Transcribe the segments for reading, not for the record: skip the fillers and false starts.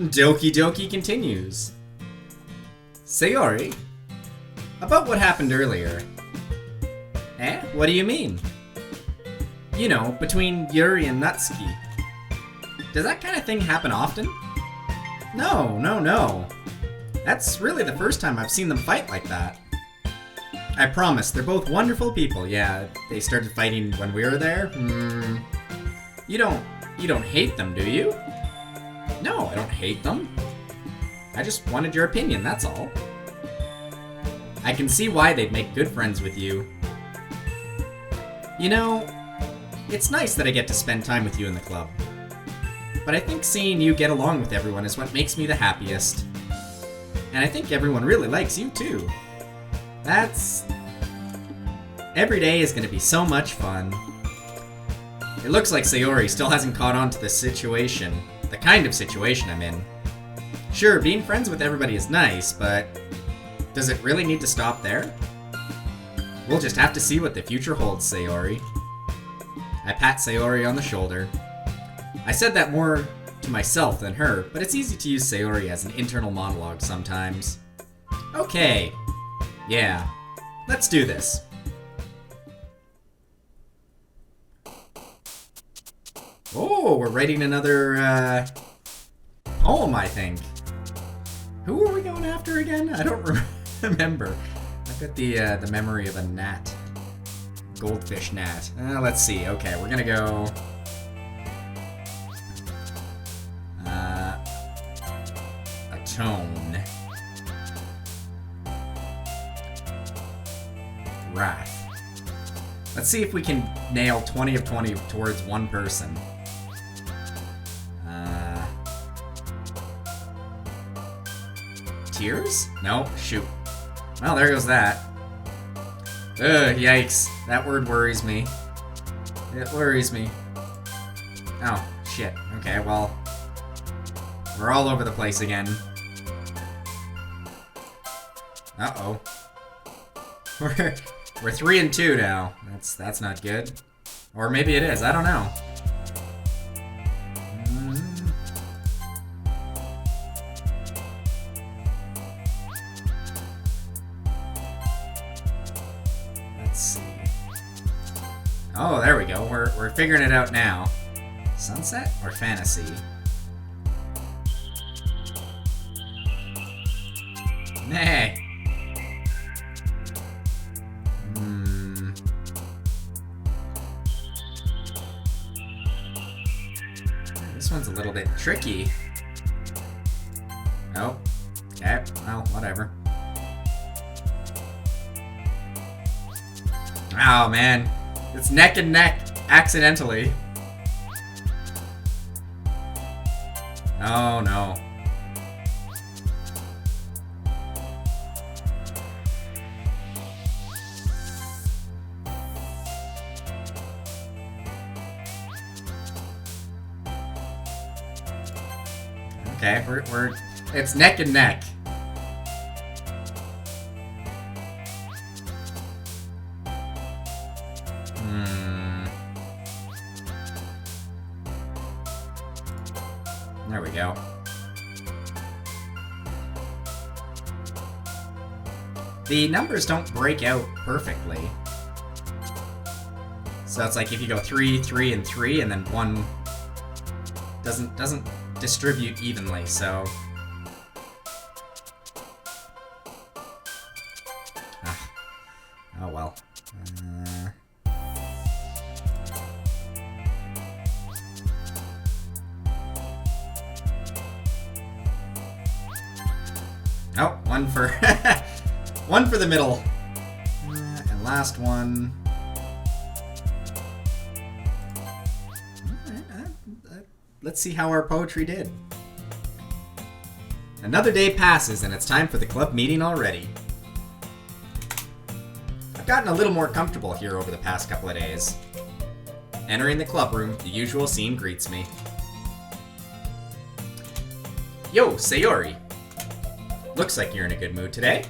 Doki Doki continues. Sayori, about what happened earlier. Eh? What do you mean? You know, between Yuri and Natsuki. Does that kind of thing happen often? No. That's really the first time I've seen them fight like that. I promise, they're both wonderful people. Yeah, they started fighting when we were there? You don't hate them, do you? No, I don't hate them. I just wanted your opinion, that's all. I can see why they'd make good friends with you. You know, it's nice that I get to spend time with you in the club. But I think seeing you get along with everyone is what makes me the happiest. And I think everyone really likes you too. Every day is going to be so much fun. It looks like Sayori still hasn't caught on to the situation, the kind of situation I'm in. Sure, being friends with everybody is nice, but does it really need to stop there? We'll just have to see what the future holds, Sayori. I pat Sayori on the shoulder. I said that more to myself than her, but it's easy to use Sayori as an internal monologue sometimes. Okay. Yeah. Let's do this. Oh, we're writing another, poem, I think. Who are we going after again? I don't remember. I've got the memory of a gnat. Goldfish gnat. Let's see. Okay, we're gonna go... Atone. Wrath. Let's see if we can nail 20 of 20 towards one person. Tears? No, shoot. Well, there goes that. Ugh, yikes. That word worries me. It worries me. Oh, shit. Okay, well, we're all over the place again. Uh-oh. We're 3 and 2 now. That's not good. Or maybe it is, I don't know. Let's see. Oh, there we go. We're figuring it out now. Sunset or fantasy? Nah. This one's a little bit tricky. Oh. Okay. Well, whatever. Oh, man. It's neck and neck, accidentally. Oh, no. Okay, it's neck and neck. There we go. The numbers don't break out perfectly. So it's like if you go 3, 3, and 3, and then 1 doesn't distribute evenly, so... Oh well. Oh, one for... one for the middle. And last one... Let's see how our poetry did. Another day passes and it's time for the club meeting already. I've gotten a little more comfortable here over the past couple of days. Entering the club room, the usual scene greets me. Yo, Sayori. Looks like you're in a good mood today.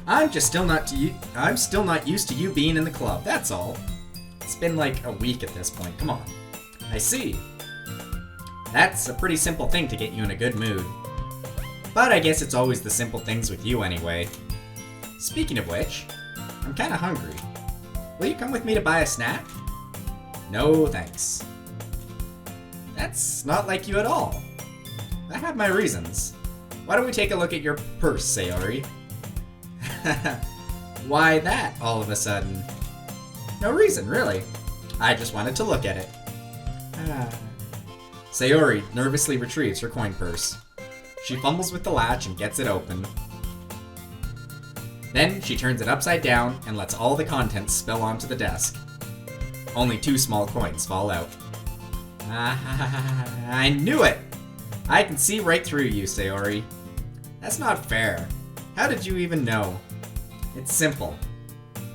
I'm still not used to you being in the club, that's all. It's been like a week at this point, come on. I see. That's a pretty simple thing to get you in a good mood. But I guess it's always the simple things with you anyway. Speaking of which, I'm kinda hungry. Will you come with me to buy a snack? No, thanks. That's not like you at all. I have my reasons. Why don't we take a look at your purse, Sayori? Why that, all of a sudden? No reason, really. I just wanted to look at it. Sayori nervously retrieves her coin purse. She fumbles with the latch and gets it open. Then she turns it upside down and lets all the contents spill onto the desk. Only 2 small coins fall out. I knew it! I can see right through you, Sayori. That's not fair. How did you even know? It's simple.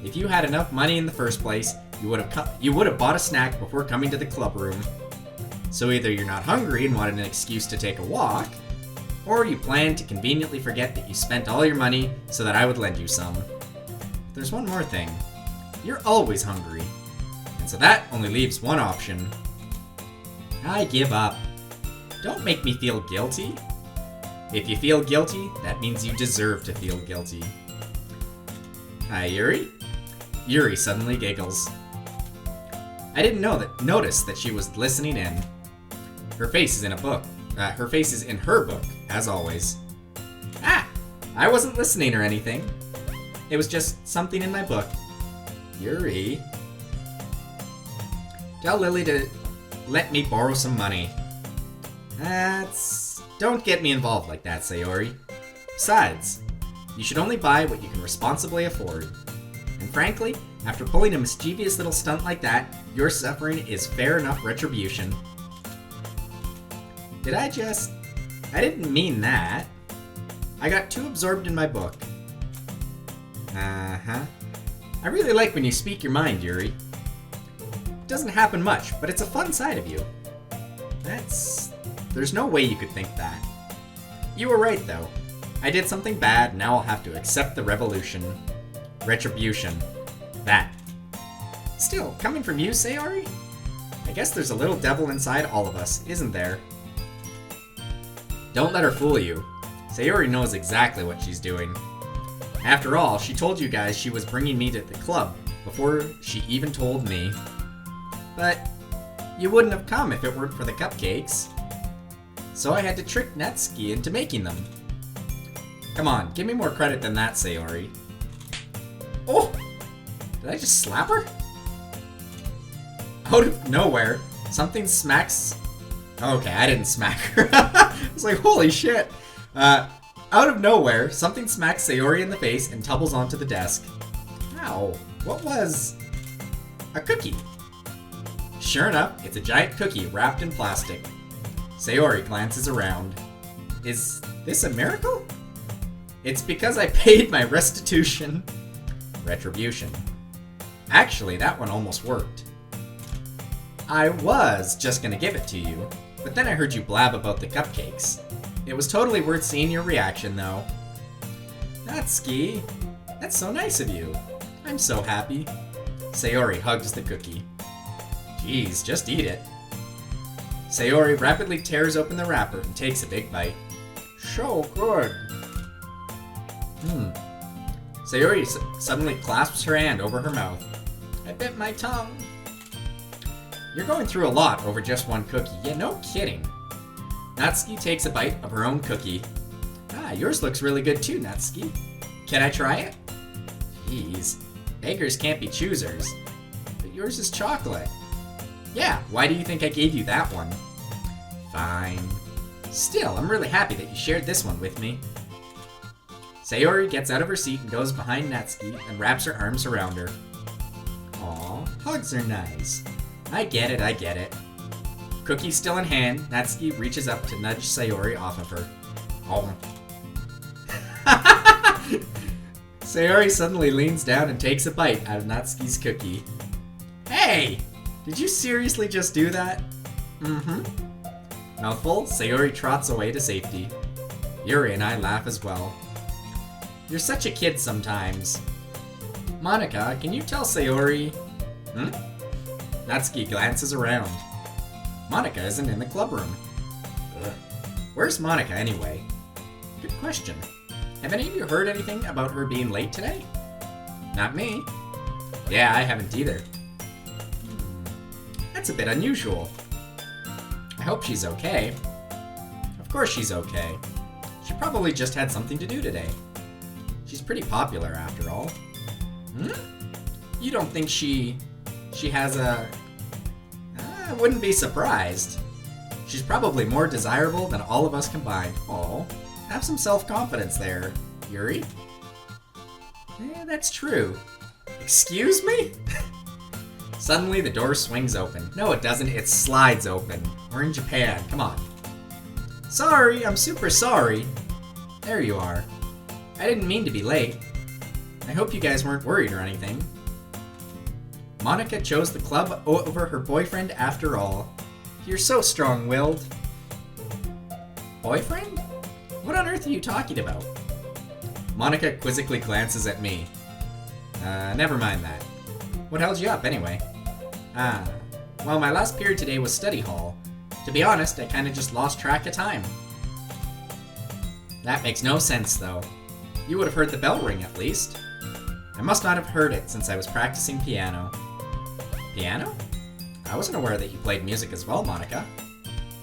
If you had enough money in the first place, you would have bought a snack before coming to the club room. So either you're not hungry and wanted an excuse to take a walk, or you planned to conveniently forget that you spent all your money so that I would lend you some. There's one more thing. You're always hungry. And so that only leaves one option. I give up. Don't make me feel guilty. If you feel guilty, that means you deserve to feel guilty. Hi, Yuri? Yuri suddenly giggles. I didn't notice that she was listening in. Her face is in a book. Her face is in her book, as always. I wasn't listening or anything. It was just something in my book. Yuri. Tell Lily to let me borrow some money. Don't get me involved like that, Sayori. Besides, you should only buy what you can responsibly afford. And frankly, after pulling a mischievous little stunt like that, your suffering is fair enough retribution. I didn't mean that. I got too absorbed in my book. I really like when you speak your mind, Yuri. It doesn't happen much, but it's a fun side of you. There's no way you could think that. You were right, though. I did something bad, now I'll have to accept the retribution. That. Still, coming from you, Sayori? I guess there's a little devil inside all of us, isn't there? Don't let her fool you. Sayori knows exactly what she's doing. After all, she told you guys she was bringing me to the club before she even told me. But you wouldn't have come if it weren't for the cupcakes. So I had to trick Natsuki into making them. Come on, give me more credit than that, Sayori. Oh! Did I just slap her? Out of nowhere, something smacks... Okay, I didn't smack her. I was like, holy shit. Out of nowhere, something smacks Sayori in the face and tumbles onto the desk. Ow, what was... a cookie? Sure enough, it's a giant cookie wrapped in plastic. Sayori glances around. Is this a miracle? It's because I paid my restitution. Retribution. Actually, that one almost worked. I was just gonna give it to you, but then I heard you blab about the cupcakes. It was totally worth seeing your reaction, though. Natsuki, that's so nice of you. I'm so happy. Sayori hugs the cookie. Geez, just eat it. Sayori rapidly tears open the wrapper and takes a big bite. So good. Sayori suddenly clasps her hand over her mouth. I bit my tongue. You're going through a lot over just one cookie. Yeah, no kidding. Natsuki takes a bite of her own cookie. Yours looks really good too, Natsuki. Can I try it? Jeez, beggars can't be choosers. But yours is chocolate. Yeah, why do you think I gave you that one? Fine. Still, I'm really happy that you shared this one with me. Sayori gets out of her seat and goes behind Natsuki and wraps her arms around her. Aw, hugs are nice. I get it. Cookie still in hand, Natsuki reaches up to nudge Sayori off of her. Oh. Sayori suddenly leans down and takes a bite out of Natsuki's cookie. Hey! Did you seriously just do that? Mouthful, Sayori trots away to safety. Yuri and I laugh as well. You're such a kid sometimes. Monica, can you tell Sayori... Natsuki glances around. Monica isn't in the club room. Where's Monica anyway? Good question. Have any of you heard anything about her being late today? Not me. Yeah, I haven't either. That's a bit unusual. I hope she's okay. Of course she's okay. She probably just had something to do today. She's pretty popular after all. You don't think she has a... I wouldn't be surprised. She's probably more desirable than all of us combined. Aw, have some self-confidence there, Yuri. Yeah, that's true. Excuse me? Suddenly the door swings open. No, it doesn't. It slides open. We're in Japan. Come on. Sorry, I'm super sorry. There you are. I didn't mean to be late. I hope you guys weren't worried or anything. Monica chose the club over her boyfriend after all. You're so strong-willed. Boyfriend? What on earth are you talking about? Monica quizzically glances at me. Never mind that. What held you up, anyway? Well, my last period today was study hall. To be honest, I kinda just lost track of time. That makes no sense, though. You would have heard the bell ring, at least. I must not have heard it since I was practicing piano. Piano? I wasn't aware that you played music as well, Monica.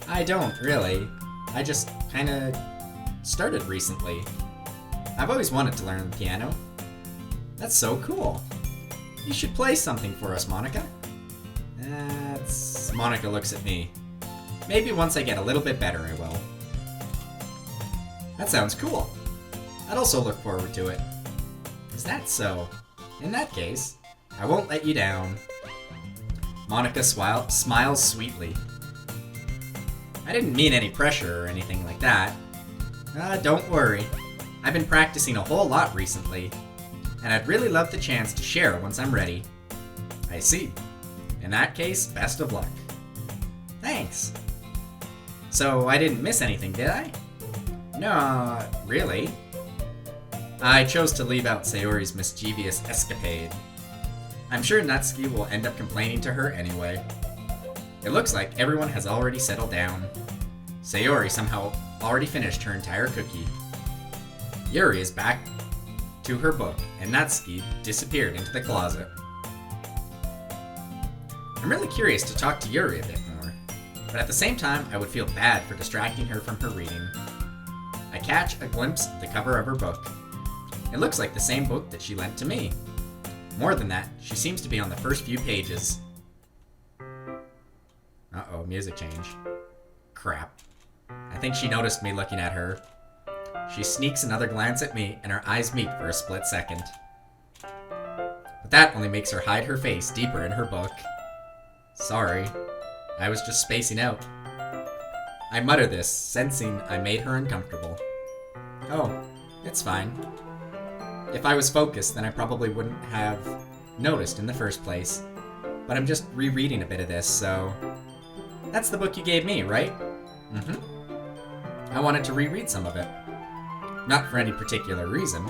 I don't, really. I just kinda started recently. I've always wanted to learn the piano. That's so cool. You should play something for us, Monica. Monica looks at me. Maybe once I get a little bit better, I will. That sounds cool. I'd also look forward to it. Is that so? In that case, I won't let you down. Monica smiles sweetly. I didn't mean any pressure or anything like that. Don't worry. I've been practicing a whole lot recently, and I'd really love the chance to share once I'm ready. I see. In that case, best of luck. Thanks. So, I didn't miss anything, did I? No, really. I chose to leave out Sayori's mischievous escapade. I'm sure Natsuki will end up complaining to her anyway. It looks like everyone has already settled down. Sayori somehow already finished her entire cookie. Yuri is back to her book, and Natsuki disappeared into the closet. I'm really curious to talk to Yuri a bit more, but at the same time, I would feel bad for distracting her from her reading. I catch a glimpse of the cover of her book. It looks like the same book that she lent to me. More than that, she seems to be on the first few pages. Uh-oh, music change. Crap. I think she noticed me looking at her. She sneaks another glance at me, and our eyes meet for a split second. But that only makes her hide her face deeper in her book. Sorry. I was just spacing out. I mutter this, sensing I made her uncomfortable. Oh, it's fine. If I was focused, then I probably wouldn't have noticed in the first place. But I'm just rereading a bit of this, so... That's the book you gave me, right? I wanted to reread some of it. Not for any particular reason.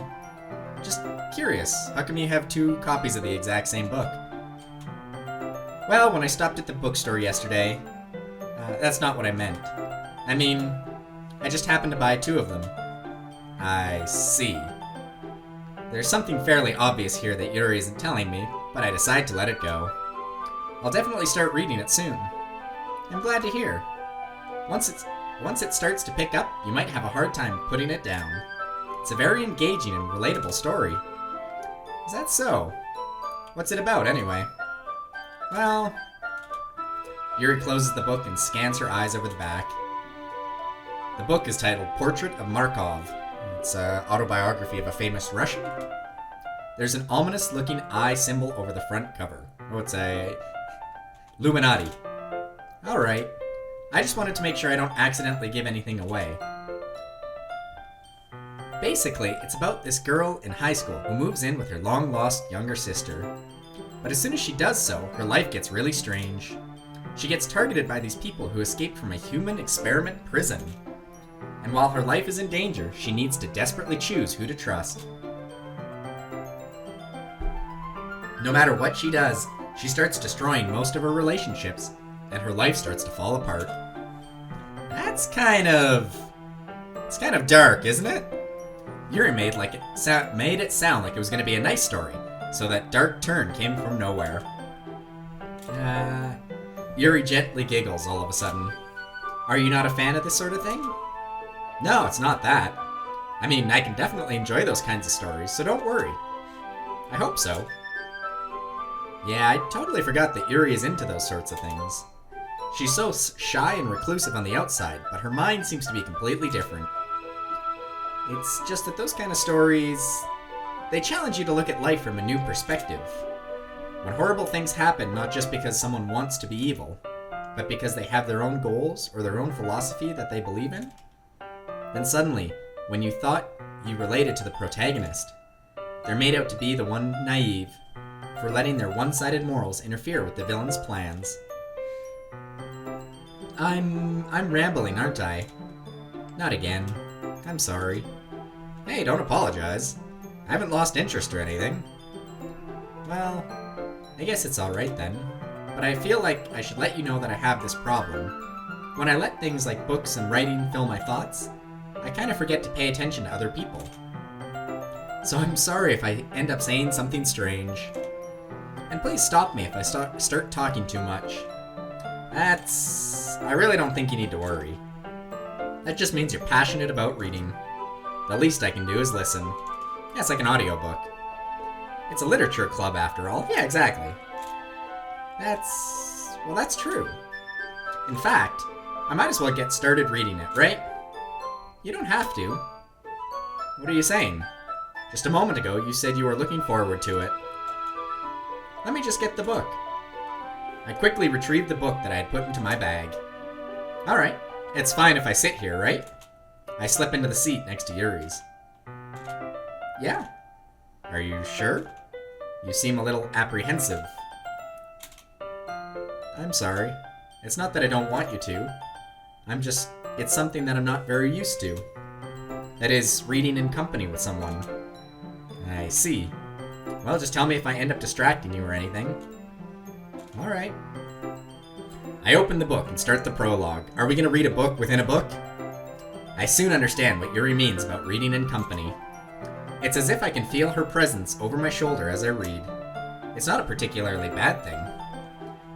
Just curious, how come you have 2 copies of the exact same book? Well, when I stopped at the bookstore yesterday... that's not what I meant. I mean, I just happened to buy 2 of them. I see. There's something fairly obvious here that Yuri isn't telling me, but I decide to let it go. I'll definitely start reading it soon. I'm glad to hear. Once it starts to pick up, you might have a hard time putting it down. It's a very engaging and relatable story. Is that so? What's it about, anyway? Well... Yuri closes the book and scans her eyes over the back. The book is titled Portrait of Markov. It's an autobiography of a famous Russian. There's an ominous-looking eye symbol over the front cover. Oh, it's a... Illuminati. Alright. I just wanted to make sure I don't accidentally give anything away. Basically, it's about this girl in high school who moves in with her long-lost younger sister. But as soon as she does so, her life gets really strange. She gets targeted by these people who escaped from a human experiment prison. And while her life is in danger, she needs to desperately choose who to trust. No matter what she does, she starts destroying most of her relationships, and her life starts to fall apart. That's kind of It's kind of dark, isn't it? Yuri made it sound like it was going to be a nice story, so that dark turn came from nowhere. Yuri gently giggles all of a sudden. Are you not a fan of this sort of thing? No, it's not that. I mean, I can definitely enjoy those kinds of stories, so don't worry. I hope so. Yeah, I totally forgot that Yuri is into those sorts of things. She's so shy and reclusive on the outside, but her mind seems to be completely different. It's just that those kind of stories, they challenge you to look at life from a new perspective. When horrible things happen not just because someone wants to be evil, but because they have their own goals or their own philosophy that they believe in, then suddenly, when you thought you related to the protagonist, they're made out to be the one naive for letting their one-sided morals interfere with the villain's plans. I'm rambling, aren't I? Not again. I'm sorry. Hey, don't apologize. I haven't lost interest or anything. Well, I guess it's alright then. But I feel like I should let you know that I have this problem. When I let things like books and writing fill my thoughts, I kind of forget to pay attention to other people. So I'm sorry if I end up saying something strange. And please stop me if I start talking too much. I really don't think you need to worry. That just means you're passionate about reading. The least I can do is listen. Yeah, it's like an audiobook. It's a literature club after all. Yeah, exactly. That's true. In fact, I might as well get started reading it, right? You don't have to. What are you saying? Just a moment ago, you said you were looking forward to it. Let me just get the book. I quickly retrieved the book that I had put into my bag. Alright, it's fine if I sit here, right? I slip into the seat next to Yuri's. Yeah. Are you sure? You seem a little apprehensive. I'm sorry. It's not that I don't want you to. It's something that I'm not very used to. That is, reading in company with someone. I see. Well, just tell me if I end up distracting you or anything. Alright. I open the book and start the prologue. Are we going to read a book within a book? I soon understand what Yuri means about reading in company. It's as if I can feel her presence over my shoulder as I read. It's not a particularly bad thing.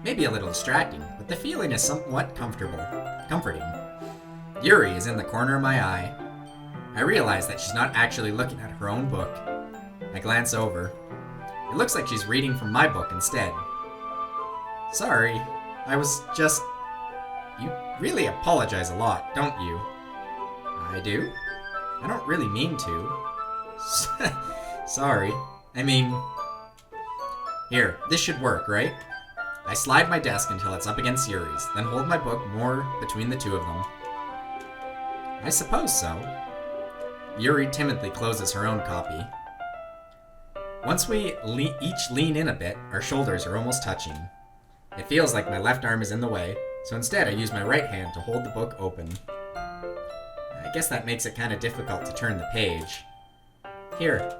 Maybe a little distracting, but the feeling is somewhat comforting. Yuri is in the corner of my eye. I realize that she's not actually looking at her own book. I glance over. It looks like she's reading from my book instead. Sorry, You really apologize a lot, don't you? I do? I don't really mean to. Sorry. I mean... Here, this should work, right? I slide my desk until it's up against Yuri's, then hold my book more between the two of them. I suppose so. Yuri timidly closes her own copy. Once we each lean in a bit, our shoulders are almost touching. It feels like my left arm is in the way, so instead I use my right hand to hold the book open. I guess that makes it kind of difficult to turn the page. Here.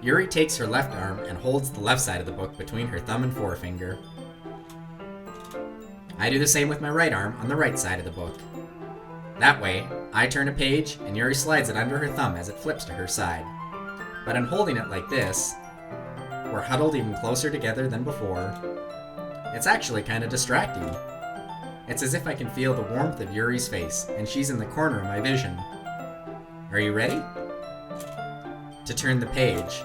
Yuri takes her left arm and holds the left side of the book between her thumb and forefinger. I do the same with my right arm on the right side of the book. That way, I turn a page and Yuri slides it under her thumb as it flips to her side. But in holding it like this, we're huddled even closer together than before. It's actually kind of distracting. It's as if I can feel the warmth of Yuri's face, and she's in the corner of my vision. Are you ready? To turn the page.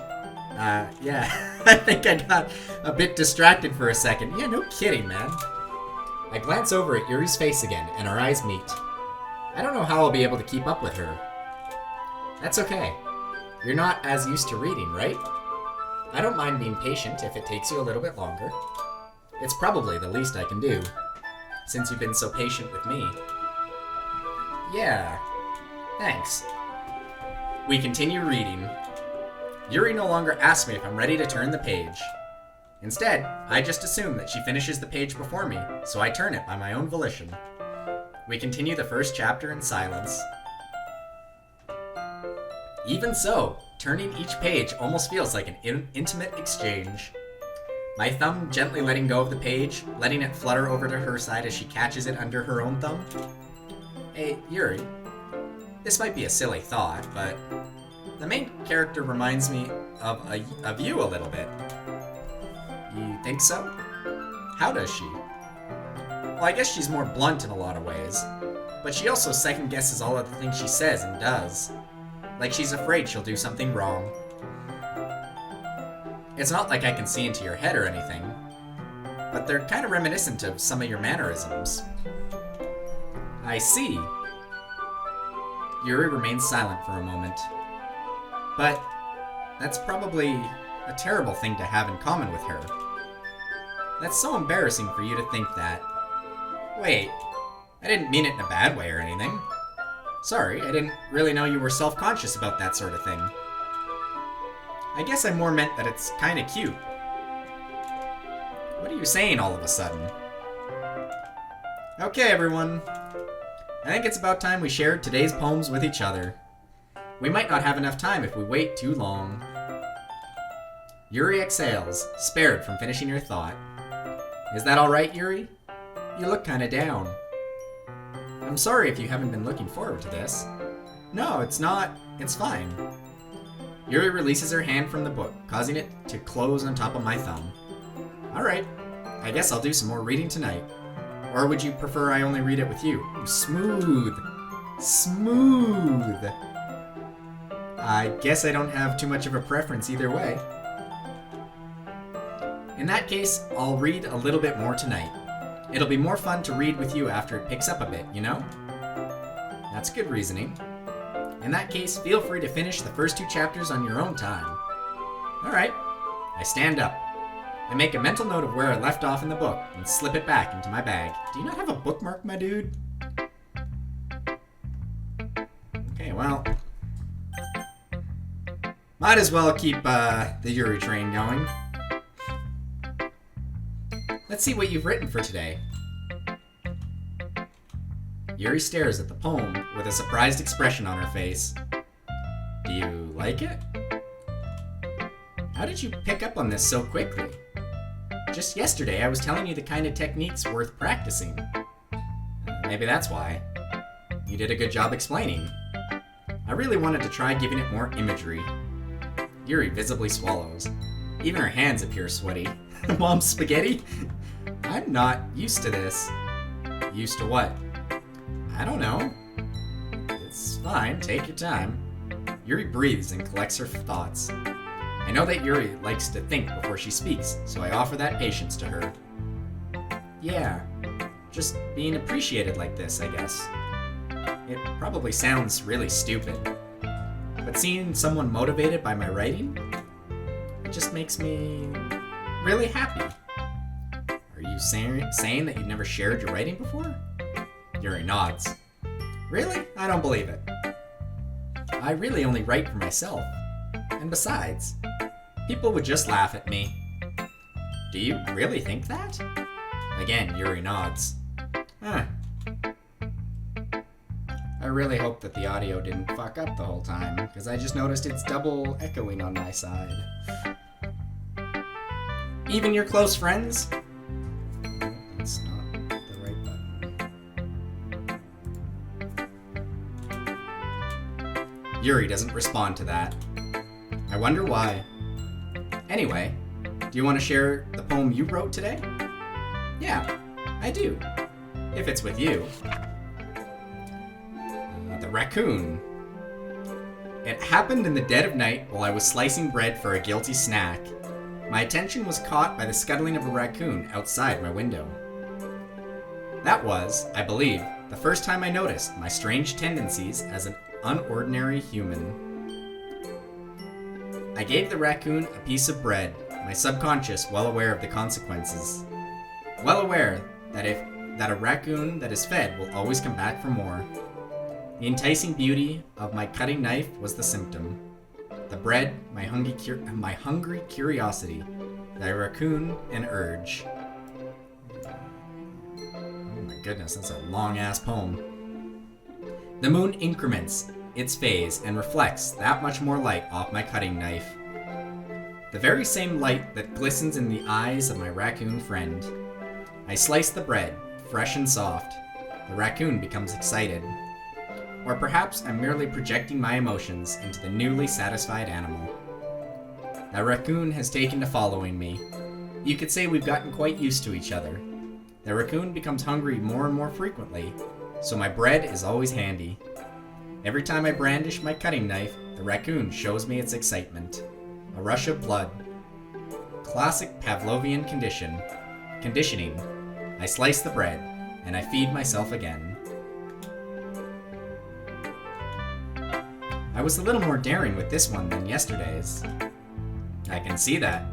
Yeah, I think I got a bit distracted for a second. Yeah, no kidding, man. I glance over at Yuri's face again, and our eyes meet. I don't know how I'll be able to keep up with her. That's okay. You're not as used to reading, right? I don't mind being patient if it takes you a little bit longer. It's probably the least I can do, since you've been so patient with me. Yeah, thanks. We continue reading. Yuri no longer asks me if I'm ready to turn the page. Instead, I just assume that she finishes the page before me, so I turn it by my own volition. We continue the first chapter in silence. Even so, turning each page almost feels like an intimate exchange. My thumb gently letting go of the page, letting it flutter over to her side as she catches it under her own thumb. Hey, Yuri. This might be a silly thought, but the main character reminds me of you a little bit. You think so? How does she? Well, I guess she's more blunt in a lot of ways, but she also second guesses all of the things she says and does. Like she's afraid she'll do something wrong. It's not like I can see into your head or anything, but they're kind of reminiscent of some of your mannerisms. I see. Yuri remains silent for a moment. But that's probably a terrible thing to have in common with her. That's so embarrassing for you to think that. Wait, I didn't mean it in a bad way or anything. Sorry, I didn't really know you were self-conscious about that sort of thing. I guess I more meant that it's kinda cute. What are you saying all of a sudden? Okay, everyone. I think it's about time we shared today's poems with each other. We might not have enough time if we wait too long. Yuri exhales, spared from finishing your thought. Is that alright, Yuri? You look kinda down. I'm sorry if you haven't been looking forward to this. No, it's not. It's fine. Yuri releases her hand from the book, causing it to close on top of my thumb. Alright, I guess I'll do some more reading tonight. Or would you prefer I only read it with you? Smooth. Smooth. I guess I don't have too much of a preference either way. In that case, I'll read a little bit more tonight. It'll be more fun to read with you after it picks up a bit, you know? That's good reasoning. In that case, feel free to finish the first 2 chapters on your own time. Alright. I stand up. I make a mental note of where I left off in the book and slip it back into my bag. Do you not have a bookmark, my dude? Okay, well. Might as well keep the Yuri train going. Let's see what you've written for today. Yuri stares at the poem with a surprised expression on her face. Do you like it? How did you pick up on this so quickly? Just yesterday I was telling you the kind of techniques worth practicing. Maybe that's why. You did a good job explaining. I really wanted to try giving it more imagery. Yuri visibly swallows. Even her hands appear sweaty. Mom's spaghetti? I'm not used to this. Used to what? I don't know. It's fine, take your time. Yuri breathes and collects her thoughts. I know that Yuri likes to think before she speaks, so I offer that patience to her. Yeah, just being appreciated like this, I guess. It probably sounds really stupid, but seeing someone motivated by my writing, it just makes me really happy. Are you saying that you've never shared your writing before? Yuri nods. Really? I don't believe it. I really only write for myself. And besides, people would just laugh at me. Do you really think that? Again, Yuri nods. Huh. I really hope that the audio didn't fuck up the whole time, because I just noticed it's double echoing on my side. Even your close friends? That's not the right button. Yuri doesn't respond to that. I wonder why. Anyway, do you want to share the poem you wrote today? Yeah, I do. If it's with you. The Raccoon. It happened in the dead of night while I was slicing bread for a guilty snack. My attention was caught by the scuttling of a raccoon outside my window. That was, I believe, the first time I noticed my strange tendencies as an unordinary human. I gave the raccoon a piece of bread, my subconscious well aware of the consequences. Well aware that a raccoon that is fed will always come back for more. The enticing beauty of my cutting knife was the symptom. The bread, my hungry curiosity, the raccoon, an urge. Oh my goodness, that's a long-ass poem. The moon increments its phase and reflects that much more light off my cutting knife. The very same light that glistens in the eyes of my raccoon friend. I slice the bread, fresh and soft. the raccoon becomes excited. Or perhaps I'm merely projecting my emotions into the newly satisfied animal. The raccoon has taken to following me. You could say we've gotten quite used to each other. The raccoon becomes hungry more and more frequently, so my bread is always handy. Every time I brandish my cutting knife, the raccoon shows me its excitement. A rush of blood. Classic Pavlovian conditioning. I slice the bread, and I feed myself again. I was a little more daring with this one than yesterday's. I can see that.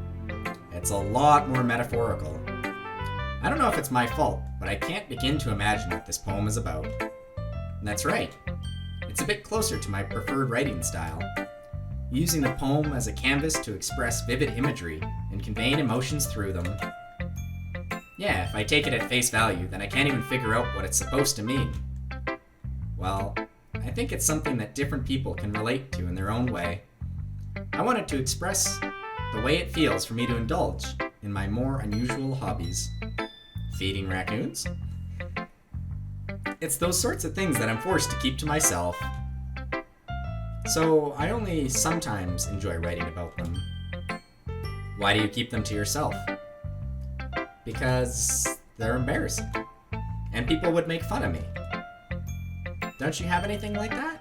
It's a lot more metaphorical. I don't know if it's my fault, but I can't begin to imagine what this poem is about. And that's right. It's a bit closer to my preferred writing style, using the poem as a canvas to express vivid imagery and conveying emotions through them. Yeah, if I take it at face value, then I can't even figure out what it's supposed to mean. Well, I think it's something that different people can relate to in their own way. I wanted to express the way it feels for me to indulge in my more unusual hobbies. Feeding raccoons? It's those sorts of things that I'm forced to keep to myself. So I only sometimes enjoy writing about them. Why do you keep them to yourself? Because they're embarrassing. And people would make fun of me. Don't you have anything like that?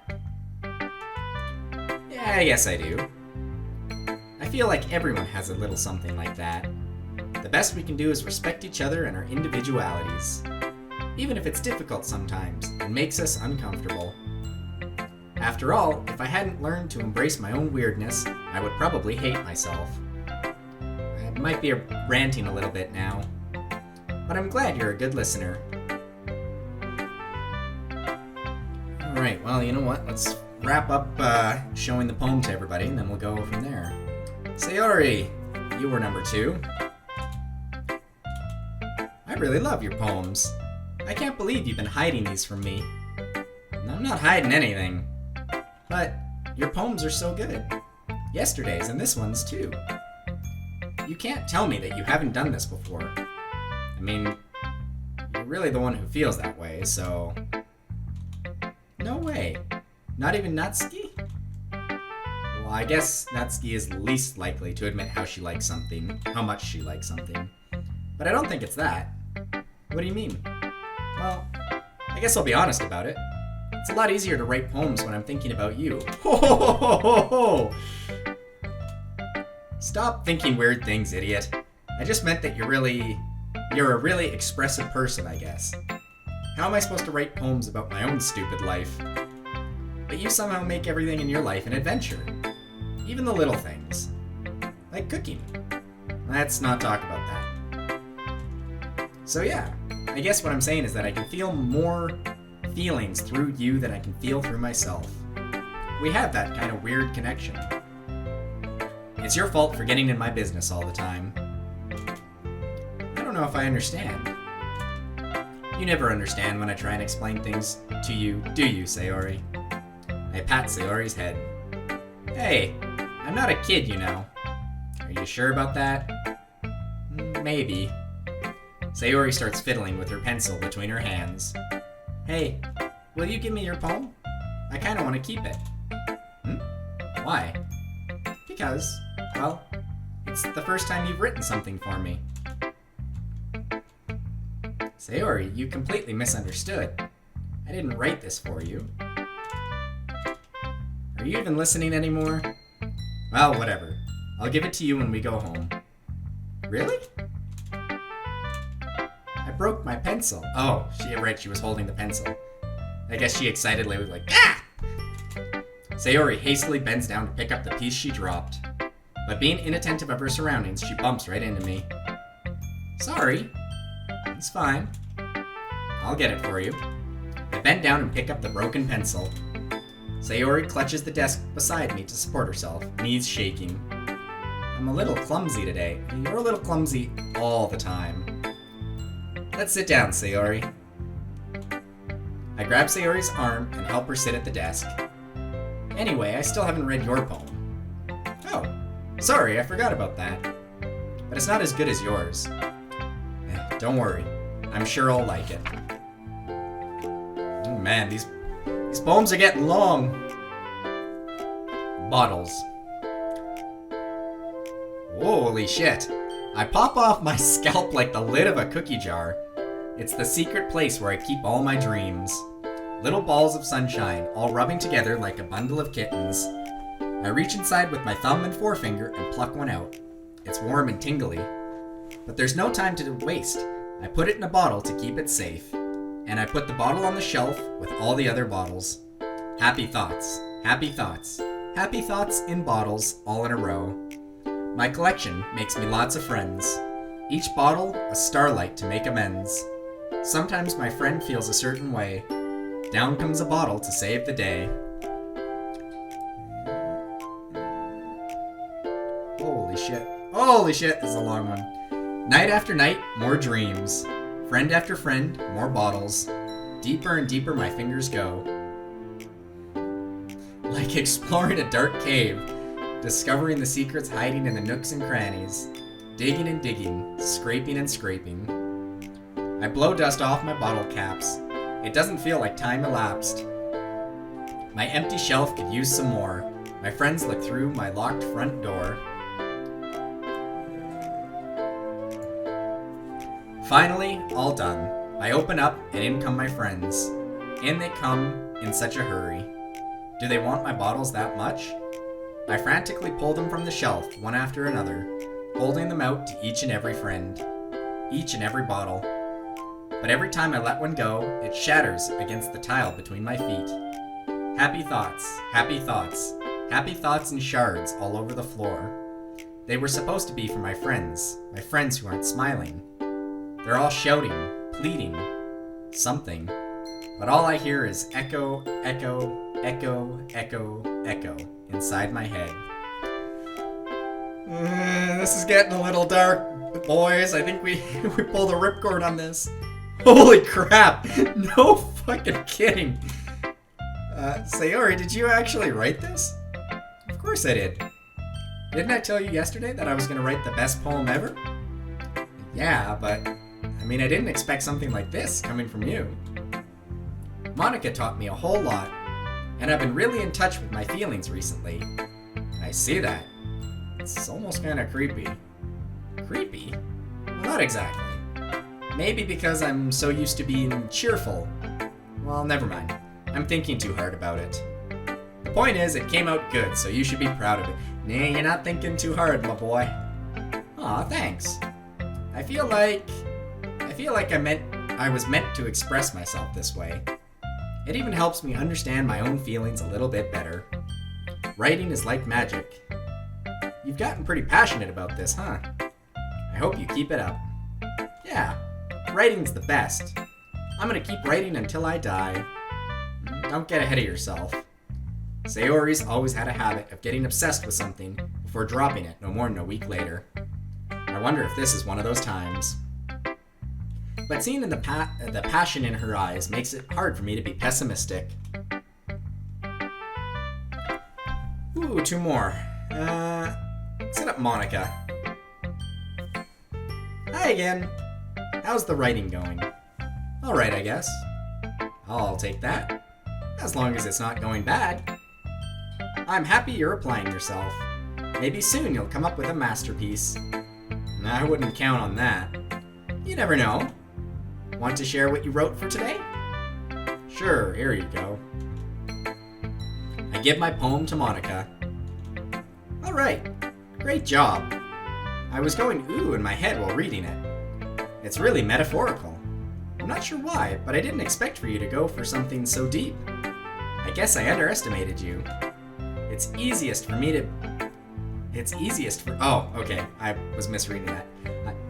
Yeah, yes I do. I feel like everyone has a little something like that. The best we can do is respect each other and our individualities. Even if it's difficult sometimes and makes us uncomfortable. After all, if I hadn't learned to embrace my own weirdness, I would probably hate myself. I might be ranting a little bit now, but I'm glad you're a good listener. Alright, well, you know what? Let's wrap up showing the poem to everybody, and then we'll go from there. Sayori, you were number 2. I really love your poems. I can't believe you've been hiding these from me. I'm not hiding anything. But your poems are so good. Yesterday's and this one's too. You can't tell me that you haven't done this before. I mean, you're really the one who feels that way, so... No way. Not even Natsuki? Well, I guess Natsuki is least likely to admit how much she likes something. But I don't think it's that. What do you mean? Well, I guess I'll be honest about it. It's a lot easier to write poems when I'm thinking about you. Ho ho ho ho ho ho! Stop thinking weird things, idiot. I just meant that you're a really expressive person, I guess. How am I supposed to write poems about my own stupid life? But you somehow make everything in your life an adventure. Even the little things. Like cooking. Let's not talk about that. So yeah, I guess what I'm saying is that I can feel more feelings through you than I can feel through myself. We have that kind of weird connection. It's your fault for getting in my business all the time. I don't know if I understand. You never understand when I try and explain things to you, do you, Sayori? I pat Sayori's head. Hey, I'm not a kid, you know. Are you sure about that? Maybe. Sayori starts fiddling with her pencil between her hands. Hey, will you give me your poem? I kind of want to keep it. Why? Because, well, it's the first time you've written something for me. Sayori, you completely misunderstood. I didn't write this for you. Are you even listening anymore? Well, whatever. I'll give it to you when we go home. Really? I broke my pencil. Oh, she was holding the pencil. I guess she excitedly was like, ah! Sayori hastily bends down to pick up the piece she dropped. But being inattentive of her surroundings, she bumps right into me. Sorry. It's fine. I'll get it for you. I bend down and pick up the broken pencil. Sayori clutches the desk beside me to support herself, knees shaking. I'm a little clumsy today, and you're a little clumsy all the time. Let's sit down, Sayori. I grab Sayori's arm and help her sit at the desk. Anyway, I still haven't read your poem. Oh, sorry, I forgot about that. But it's not as good as yours. Don't worry, I'm sure I'll like it. man, these poems are getting long. Bottles. Holy shit. I pop off my scalp like the lid of a cookie jar. It's the secret place where I keep all my dreams. Little balls of sunshine, all rubbing together like a bundle of kittens. I reach inside with my thumb and forefinger and pluck one out. It's warm and tingly. But there's no time to waste. I put it in a bottle to keep it safe. And I put the bottle on the shelf with all the other bottles. Happy thoughts, happy thoughts, happy thoughts in bottles all in a row. My collection makes me lots of friends. Each bottle a starlight to make amends. Sometimes my friend feels a certain way. Down comes a bottle to save the day. Holy shit, this is a long one. Night after night, more dreams. Friend after friend, more bottles. Deeper and deeper my fingers go. Like exploring a dark cave, discovering the secrets hiding in the nooks and crannies. Digging and digging, scraping and scraping. I blow dust off my bottle caps. It doesn't feel like time elapsed. My empty shelf could use some more. My friends look through my locked front door. Finally, all done. I open up and in come my friends. In they come in such a hurry. Do they want my bottles that much? I frantically pull them from the shelf, one after another, holding them out to each and every friend. Each and every bottle. But every time I let one go, it shatters against the tile between my feet. Happy thoughts, happy thoughts, happy thoughts in shards all over the floor. They were supposed to be for my friends who aren't smiling. They're all shouting, pleading, something. But all I hear is echo, echo, echo, echo, echo inside my head. This is getting a little dark, boys. I think we pulled a ripcord on this. Holy crap! No fucking kidding. Sayori, did you actually write this? Of course I did. Didn't I tell you yesterday that I was going to write the best poem ever? Yeah, but I didn't expect something like this coming from you. Monica taught me a whole lot, and I've been really in touch with my feelings recently. I see that. It's almost kind of creepy. Creepy? Well, not exactly. Maybe because I'm so used to being cheerful. Well, never mind. I'm thinking too hard about it. The point is, it came out good, so you should be proud of it. Nah, you're not thinking too hard, my boy. Aw, thanks. I feel like I was meant to express myself this way. It even helps me understand my own feelings a little bit better. Writing is like magic. You've gotten pretty passionate about this, huh? I hope you keep it up. Yeah, writing's the best. I'm gonna keep writing until I die. Don't get ahead of yourself. Sayori's always had a habit of getting obsessed with something before dropping it no more than a week later. I wonder if this is one of those times. But seeing the passion in her eyes makes it hard for me to be pessimistic. Ooh, two more. Set up Monica. Hi again. How's the writing going? Alright, I guess. I'll take that. As long as it's not going bad. I'm happy you're applying yourself. Maybe soon you'll come up with a masterpiece. I wouldn't count on that. You never know. Want to share what you wrote for today? Sure, here you go. I give my poem to Monica. Alright, great job. I was going ooh in my head while reading it. It's really metaphorical. I'm not sure why, but I didn't expect for you to go for something so deep. I guess I underestimated you. It's easiest for oh, okay, I was misreading that.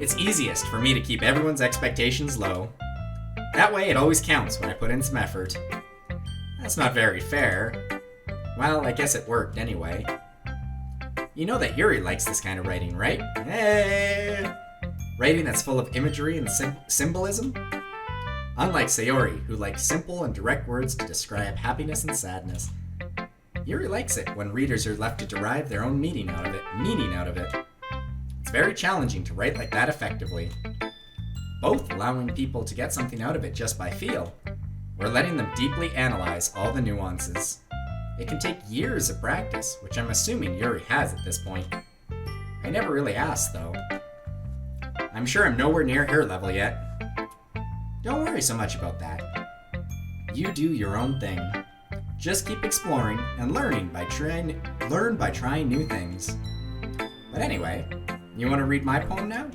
It's easiest for me to keep everyone's expectations low. That way it always counts when I put in some effort. That's not very fair. Well, I guess it worked anyway. You know that Yuri likes this kind of writing, right? Hey! Writing that's full of imagery and symbolism? Unlike Sayori, who likes simple and direct words to describe happiness and sadness, Yuri likes it when readers are left to derive their own meaning out of it. It's very challenging to write like that effectively. Both allowing people to get something out of it just by feel, or letting them deeply analyze all the nuances. It can take years of practice, which I'm assuming Yuri has at this point. I never really asked, though. I'm sure I'm nowhere near her level yet. Don't worry so much about that. You do your own thing. Just keep exploring and learn by trying new things. But anyway, you want to read my poem now?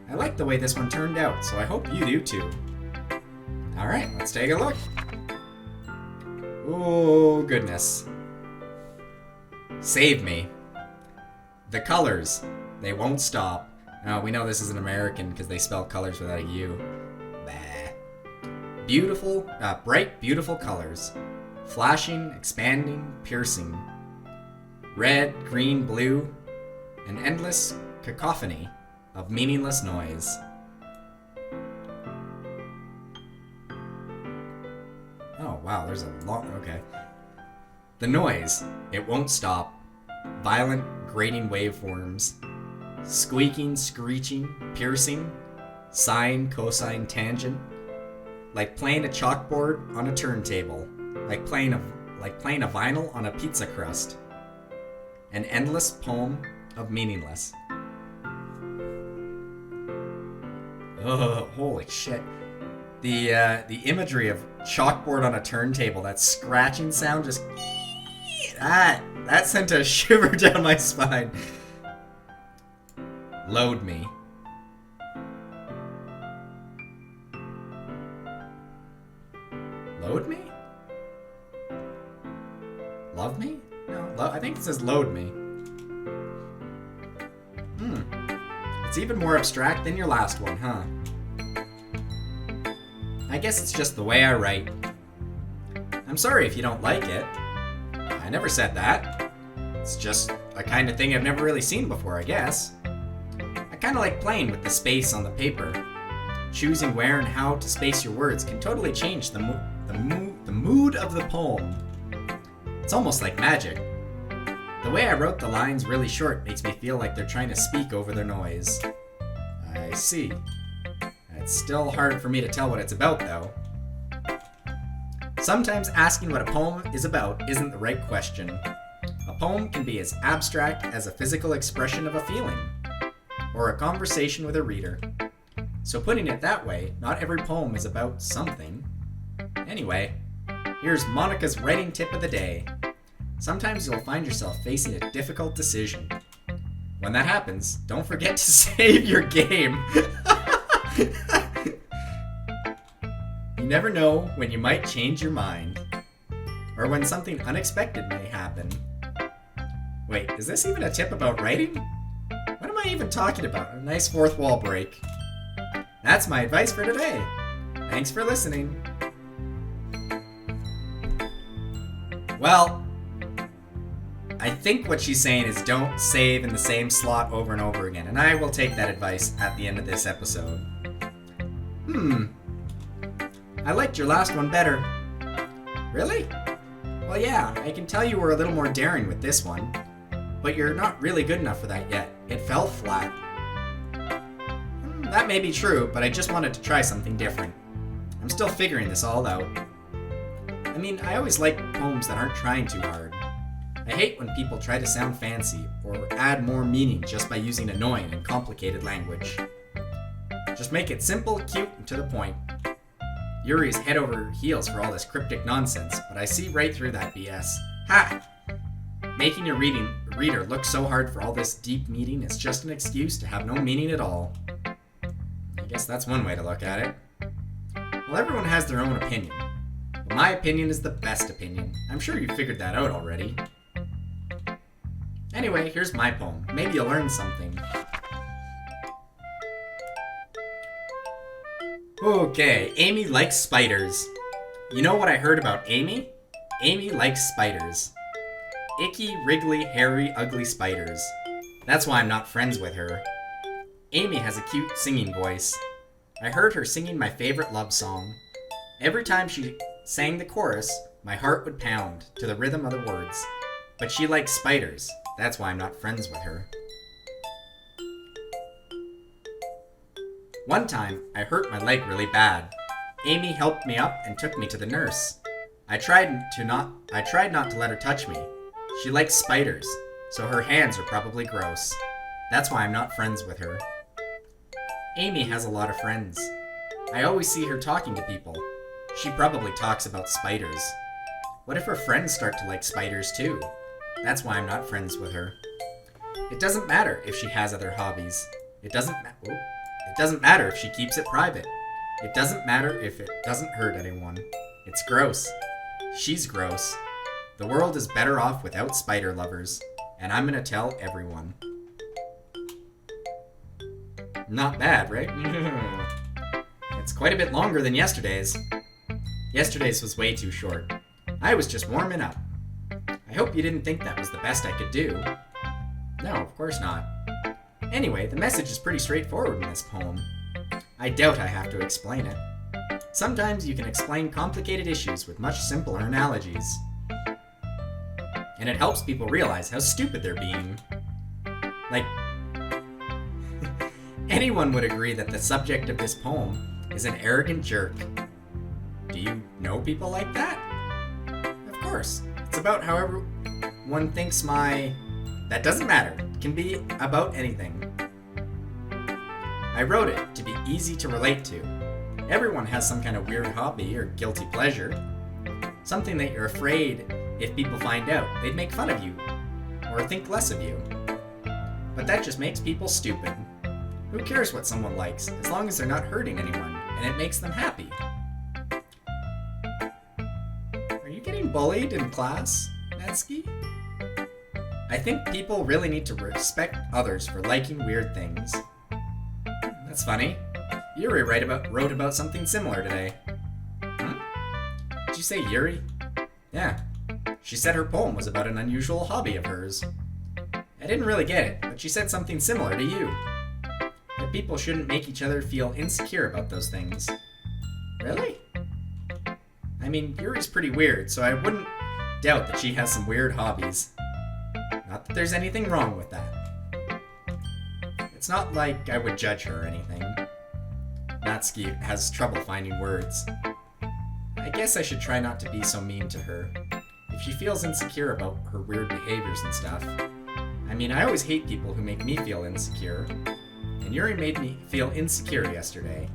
I like the way this one turned out, so I hope you do too. Alright, let's take a look. Oh, goodness. Save me. The colors, they won't stop. Now, we know this is an American because they spell colors without a U. Bah. Beautiful, bright, beautiful colors. Flashing, expanding, piercing. Red, green, blue. An endless cacophony of meaningless noise. Oh, wow, there's a lot. Okay. The noise, it won't stop. Violent, grating waveforms. Squeaking, screeching, piercing. Sine, cosine, tangent. Like playing a chalkboard on a turntable. Like playing a vinyl on a pizza crust. An endless poem of meaningless. Oh, holy shit. The imagery of chalkboard on a turntable, that scratching sound just... That sent a shiver down my spine. Load me. Load me? Love me? No, I think it says load me. It's even more abstract than your last one, huh? I guess it's just the way I write. I'm sorry if you don't like it. I never said that. It's just a kind of thing I've never really seen before, I guess. I kind of like playing with the space on the paper. Choosing where and how to space your words can totally change the mood of the poem. It's almost like magic. The way I wrote the lines really short makes me feel like they're trying to speak over their noise. I see. It's still hard for me to tell what it's about, though. Sometimes asking what a poem is about isn't the right question. A poem can be as abstract as a physical expression of a feeling, or a conversation with a reader. So putting it that way, not every poem is about something. Anyway, here's Monica's writing tip of the day. Sometimes you'll find yourself facing a difficult decision. When that happens, don't forget to save your game. You never know when you might change your mind. Or when something unexpected may happen. Wait, is this even a tip about writing? What am I even talking about? A nice fourth wall break. That's my advice for today. Thanks for listening. Well, I think what she's saying is don't save in the same slot over and over again, and I will take that advice at the end of this episode. I liked your last one better. Really? Well, yeah, I can tell you were a little more daring with this one, but you're not really good enough for that yet. It fell flat. That may be true, but I just wanted to try something different. I'm still figuring this all out. I mean, I always like poems that aren't trying too hard. I hate when people try to sound fancy or add more meaning just by using annoying and complicated language. Just make it simple, cute, and to the point. Yuri's head over heels for all this cryptic nonsense, but I see right through that BS. Ha! Making your reader look so hard for all this deep meaning is just an excuse to have no meaning at all. I guess that's one way to look at it. Well, everyone has their own opinion. But my opinion is the best opinion. I'm sure you figured that out already. Anyway, here's my poem. Maybe you'll learn something. Okay, Amy likes spiders. You know what I heard about Amy? Amy likes spiders. Icky, wriggly, hairy, ugly spiders. That's why I'm not friends with her. Amy has a cute singing voice. I heard her singing my favorite love song. Every time she sang the chorus, my heart would pound to the rhythm of the words. But she likes spiders. That's why I'm not friends with her. One time, I hurt my leg really bad. Amy helped me up and took me to the nurse. I tried not to let her touch me. She likes spiders, so her hands are probably gross. That's why I'm not friends with her. Amy has a lot of friends. I always see her talking to people. She probably talks about spiders. What if her friends start to like spiders too? That's why I'm not friends with her. It doesn't matter if she has other hobbies. It doesn't matter if she keeps it private. It doesn't matter if it doesn't hurt anyone. It's gross. She's gross. The world is better off without spider lovers, and I'm gonna tell everyone. Not bad, right? It's quite a bit longer than yesterday's. Yesterday's was way too short. I was just warming up. I hope you didn't think that was the best I could do. No, of course not. Anyway, the message is pretty straightforward in this poem. I doubt I have to explain it. Sometimes you can explain complicated issues with much simpler analogies. And it helps people realize how stupid they're being. Like, anyone would agree that the subject of this poem is an arrogant jerk. Do you know people like that? Of course. It's about however one thinks That doesn't matter. It can be about anything. I wrote it to be easy to relate to. Everyone has some kind of weird hobby or guilty pleasure. Something that you're afraid if people find out, they'd make fun of you or think less of you. But that just makes people stupid. Who cares what someone likes, as long as they're not hurting anyone and it makes them happy? Are you getting bullied in class, Natsuki? I think people really need to respect others for liking weird things. That's funny. Yuri wrote about something similar today. Did you say Yuri? Yeah. She said her poem was about an unusual hobby of hers. I didn't really get it, but she said something similar to you. That people shouldn't make each other feel insecure about those things. Really? I mean, Yuri's pretty weird, so I wouldn't doubt that she has some weird hobbies. Not that there's anything wrong with that. It's not like I would judge her or anything. Natsuki has trouble finding words. I guess I should try not to be so mean to her. If she feels insecure about her weird behaviors and stuff. I mean, I always hate people who make me feel insecure. And Yuri made me feel insecure yesterday.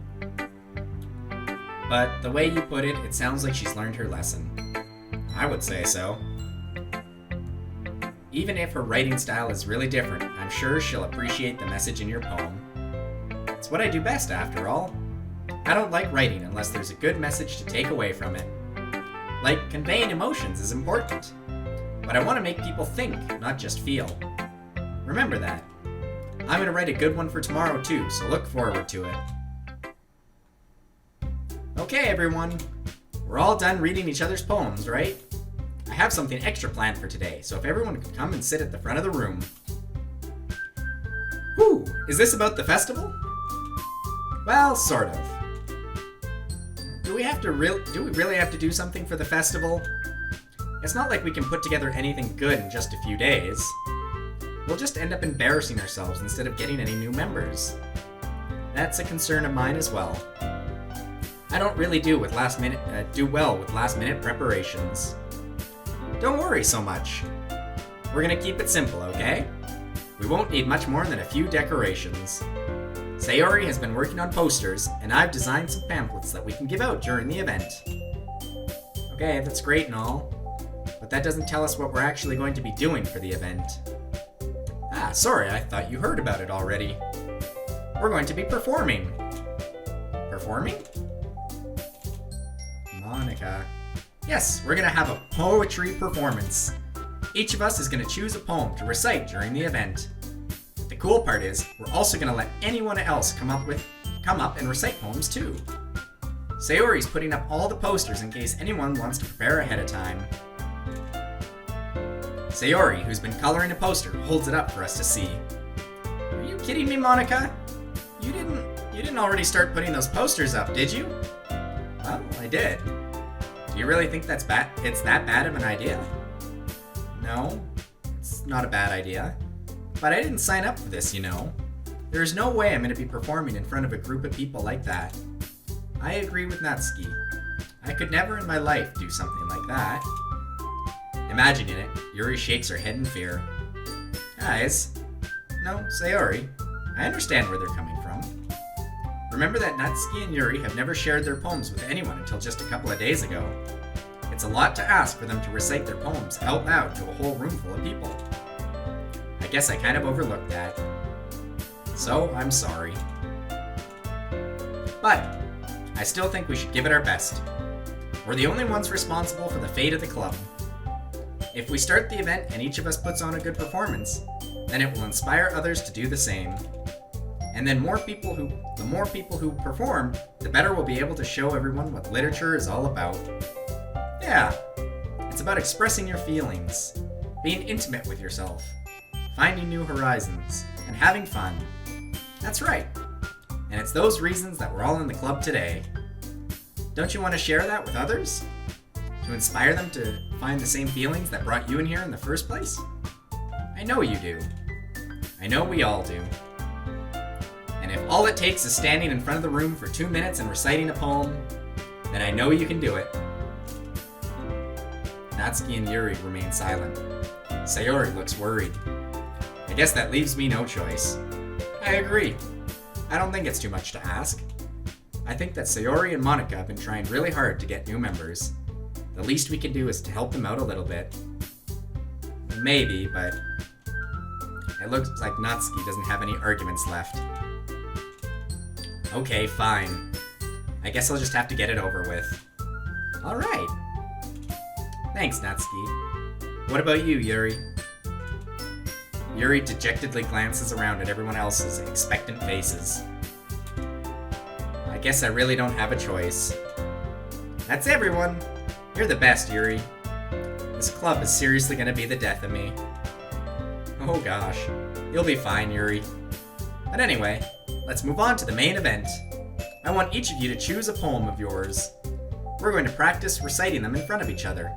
But the way you put it, it sounds like she's learned her lesson. I would say so. Even if her writing style is really different, I'm sure she'll appreciate the message in your poem. It's what I do best, after all. I don't like writing unless there's a good message to take away from it. Like, conveying emotions is important. But I want to make people think, not just feel. Remember that. I'm going to write a good one for tomorrow too, so look forward to it. Okay, everyone. We're all done reading each other's poems, right? I have something extra planned for today, so if everyone could come and sit at the front of the room. Whew, is this about the festival? Well, sort of. Do we really have to do something for the festival? It's not like we can put together anything good in just a few days. We'll just end up embarrassing ourselves instead of getting any new members. That's a concern of mine as well. I don't really do well with last minute preparations. Don't worry so much. We're gonna keep it simple, okay? We won't need much more than a few decorations. Sayori has been working on posters, and I've designed some pamphlets that we can give out during the event. Okay, that's great and all, but that doesn't tell us what we're actually going to be doing for the event. Ah, sorry, I thought you heard about it already. We're going to be performing. Performing? Monica. Yes, we're gonna have a poetry performance. Each of us is gonna choose a poem to recite during the event. The cool part is, we're also gonna let anyone else come up and recite poems too. Sayori's putting up all the posters in case anyone wants to prepare ahead of time. Sayori, who's been coloring a poster, holds it up for us to see. Are you kidding me, Monica? You didn't already start putting those posters up, did you? Well, I did. Do you really think it's that bad of an idea? No, it's not a bad idea. But I didn't sign up for this, you know. There's no way I'm going to be performing in front of a group of people like that. I agree with Natsuki. I could never in my life do something like that. Imagining it, Yuri shakes her head in fear. Guys, no, Sayori, I understand where they're coming from. Remember that Natsuki and Yuri have never shared their poems with anyone until just a couple of days ago. It's a lot to ask for them to recite their poems out loud to a whole room full of people. I guess I kind of overlooked that. So, I'm sorry. But, I still think we should give it our best. We're the only ones responsible for the fate of the club. If we start the event and each of us puts on a good performance, then it will inspire others to do the same. And then the more people who perform, the better we'll be able to show everyone what literature is all about. Yeah, it's about expressing your feelings, being intimate with yourself, finding new horizons, and having fun. That's right. And it's those reasons that we're all in the club today. Don't you want to share that with others? To inspire them to find the same feelings that brought you in here in the first place? I know you do. I know we all do. And if all it takes is standing in front of the room for 2 minutes and reciting a poem, then I know you can do it. Natsuki and Yuri remain silent. Sayori looks worried. I guess that leaves me no choice. I agree. I don't think it's too much to ask. I think that Sayori and Monica have been trying really hard to get new members. The least we can do is to help them out a little bit. Maybe, but it looks like Natsuki doesn't have any arguments left. Okay, fine. I guess I'll just have to get it over with. Alright. Thanks, Natsuki. What about you, Yuri? Yuri dejectedly glances around at everyone else's expectant faces. I guess I really don't have a choice. That's everyone. You're the best, Yuri. This club is seriously gonna be the death of me. Oh gosh. You'll be fine, Yuri. But anyway, let's move on to the main event. I want each of you to choose a poem of yours. We're going to practice reciting them in front of each other.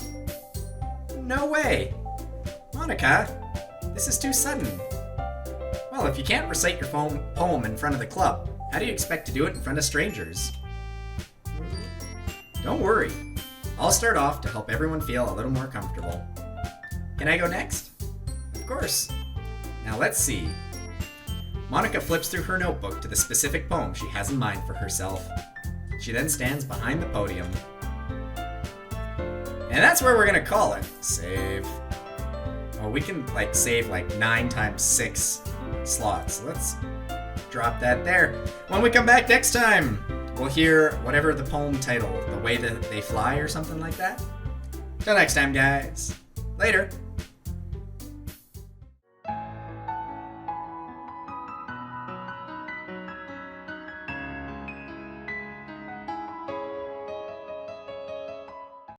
No way! Monica, this is too sudden. Well, if you can't recite your poem in front of the club, how do you expect to do it in front of strangers? Don't worry. I'll start off to help everyone feel a little more comfortable. Can I go next? Of course. Now let's see. Monica flips through her notebook to the specific poem she has in mind for herself. She then stands behind the podium. And that's where we're gonna call it. Save. Oh, we can save 9 times 6 slots. Let's drop that there. When we come back next time, we'll hear whatever the poem title, The Way That They Fly or something like that. Till next time, guys. Later.